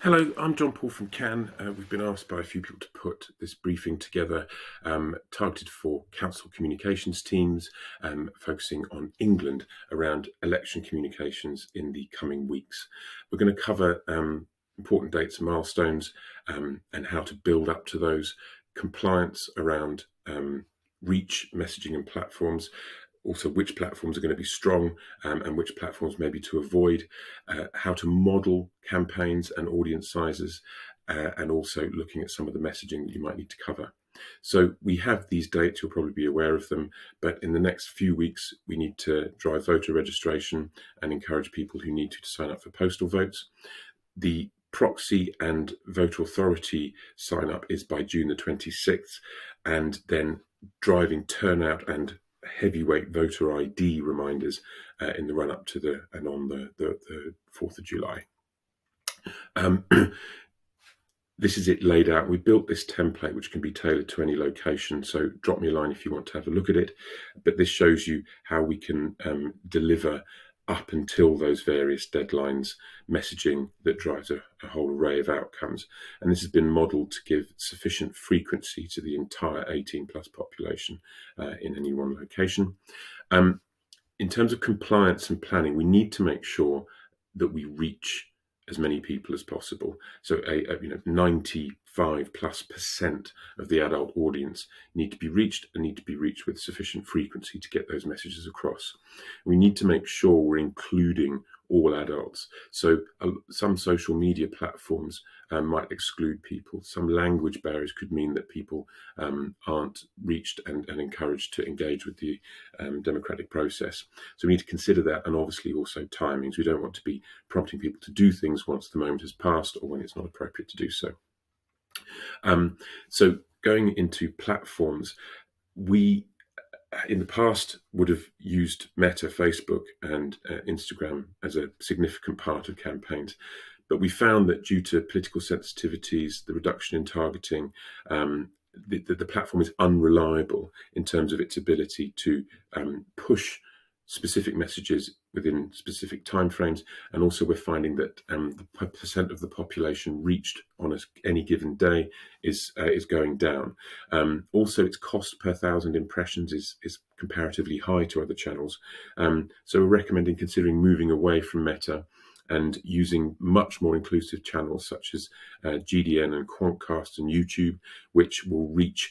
Hello, I'm John Paul from Cannes. We've been asked by a few people to put this briefing together, targeted for council communications teams, focusing on England around election communications in the coming weeks. We're going to cover important dates and milestones, and how to build up to those, compliance around reach, messaging and platforms, also which platforms are going to be strong, and which platforms maybe to avoid, how to model campaigns and audience sizes, and also looking at some of the messaging that you might need to cover. So we have these dates, you'll probably be aware of them, but in the next few weeks we need to drive voter registration and encourage people who need to sign up for postal votes. The proxy and voter authority sign up is by June the 26th, and then driving turnout and heavyweight voter ID reminders in the run-up to and on the 4th of July. This is it laid out. We built this template which can be tailored to any location, so drop me a line if you want to have a look at it. But this shows you how we can deliver up until those various deadlines messaging that drives a whole array of outcomes. And this has been modelled to give sufficient frequency to the entire 18 plus population in any one location. In terms of compliance and planning, we need to make sure that we reach as many people as possible. So 95+% of the adult audience need to be reached, and need to be reached with sufficient frequency to get those messages across. We need to make sure we're including all adults. So some social media platforms might exclude people. Some language barriers could mean that people aren't reached and encouraged to engage with the democratic process. So we need to consider that, and obviously also timings. We don't want to be prompting people to do things once the moment has passed or when it's not appropriate to do so. So going into platforms, we in the past would have used Meta, Facebook and Instagram as a significant part of campaigns. But we found that due to political sensitivities, the reduction in targeting, the platform is unreliable in terms of its ability to push specific messages within specific timeframes. And also we're finding that the percent of the population reached on any given day is going down. Also, its cost per 1,000 impressions is comparatively high to other channels. So we're recommending considering moving away from Meta and using much more inclusive channels such as GDN and Quantcast and YouTube, which will reach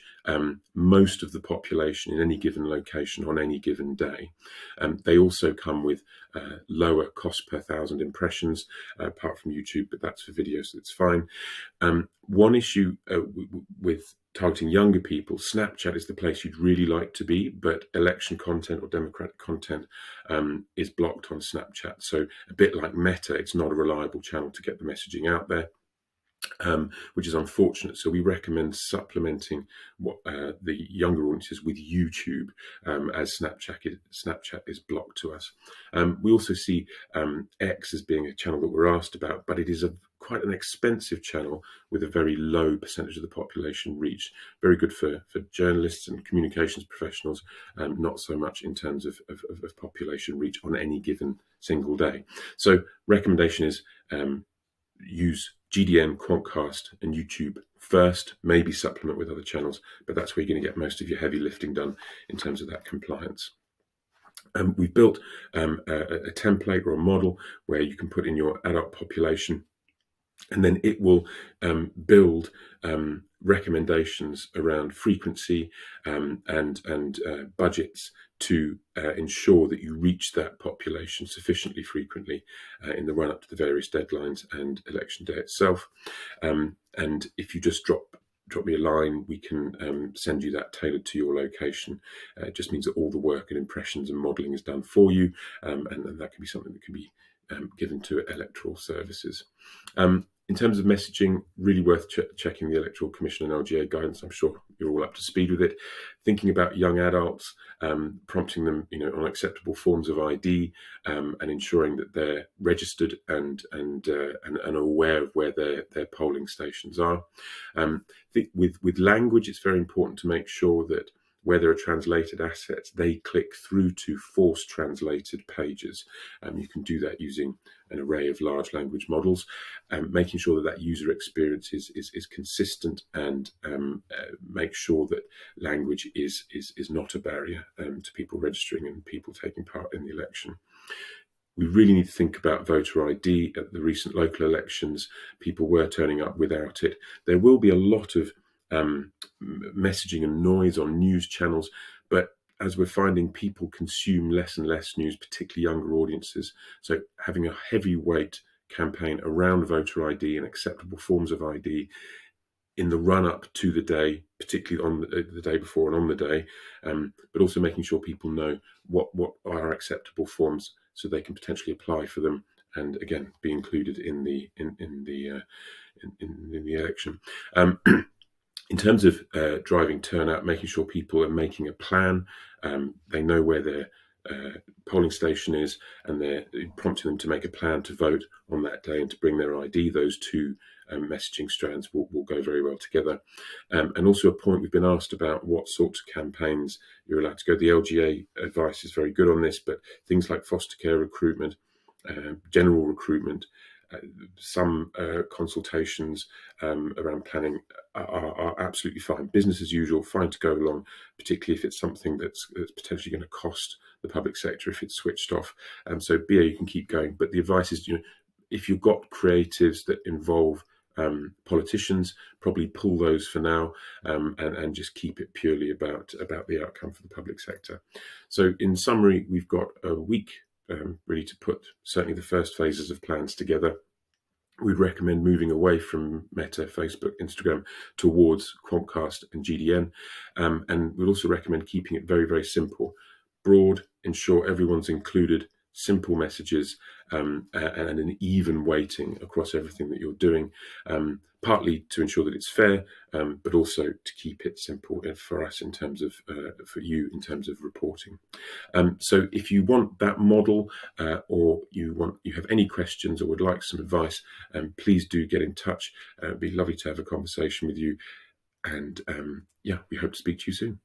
most of the population in any given location on any given day. They also come with lower cost per 1,000 impressions, apart from YouTube, but that's for videos, so it's fine. One issue with targeting younger people, Snapchat is the place you'd really like to be, but election content or democratic content is blocked on Snapchat. So a bit like Meta, it's not a reliable channel to get the messaging out there, which is unfortunate. So we recommend supplementing the younger audiences with YouTube, as Snapchat is blocked to us. We also see X as being a channel that we're asked about, but it is quite an expensive channel with a very low percentage of the population reached. Very good for journalists and communications professionals, not so much in terms of population reach on any given single day. So recommendation is use GDN, Quantcast and YouTube first, maybe supplement with other channels, but that's where you're going to get most of your heavy lifting done in terms of that compliance. We've built a template or a model where you can put in your adult population, and then it will build recommendations around frequency and budgets to ensure that you reach that population sufficiently frequently in the run-up to the various deadlines and election day itself. And if you just drop me a line, we can send you that tailored to your location. It just means that all the work and impressions and modelling is done for you, and that can be something that can be given to electoral services. In terms of messaging, really worth checking the Electoral Commission and LGA guidance. I'm sure you're all up to speed with it. Thinking about young adults, prompting them, on acceptable forms of ID, and ensuring that they're registered and aware of where their polling stations are. With language, it's very important to make sure that where there are translated assets, they click through to force translated pages. You can do that using an array of large language models, making sure that that user experience is consistent, and make sure that language is not a barrier to people registering and people taking part in the election. We really need to think about voter ID. At the recent local elections, people were turning up without it. There will be a lot of messaging and noise on news channels, but as we're finding, people consume less and less news, particularly younger audiences. So having a heavyweight campaign around voter ID and acceptable forms of ID in the run-up to the day, particularly on the day before and on the day, but also making sure people know what are acceptable forms, so they can potentially apply for them, and again be included in the election. In terms of driving turnout, making sure people are making a plan, they know where their polling station is, and they're prompting them to make a plan to vote on that day and to bring their ID. Those two messaging strands will go very well together. And also a point we've been asked about, what sorts of campaigns you're allowed to go. The LGA advice is very good on this, but things like foster care recruitment, general recruitment, some consultations around planning are absolutely fine. Business as usual, fine to go along, particularly if it's something that's potentially going to cost the public sector if it's switched off. So BA, you can keep going. But the advice is, if you've got creatives that involve politicians, probably pull those for now, and just keep it purely about the outcome for the public sector. So in summary, we've got a week really to put certainly the first phases of plans together. We'd recommend moving away from Meta, Facebook, Instagram towards Quantcast and GDN. And we'd also recommend keeping it very, very simple, broad, ensure everyone's included, simple messages, and an even weighting across everything that you're doing, partly to ensure that it's fair, but also to keep it simple for us in terms of, for you in terms of reporting. So if you want that model, or you have any questions or would like some advice, please do get in touch. It'd be lovely to have a conversation with you. And yeah, we hope to speak to you soon.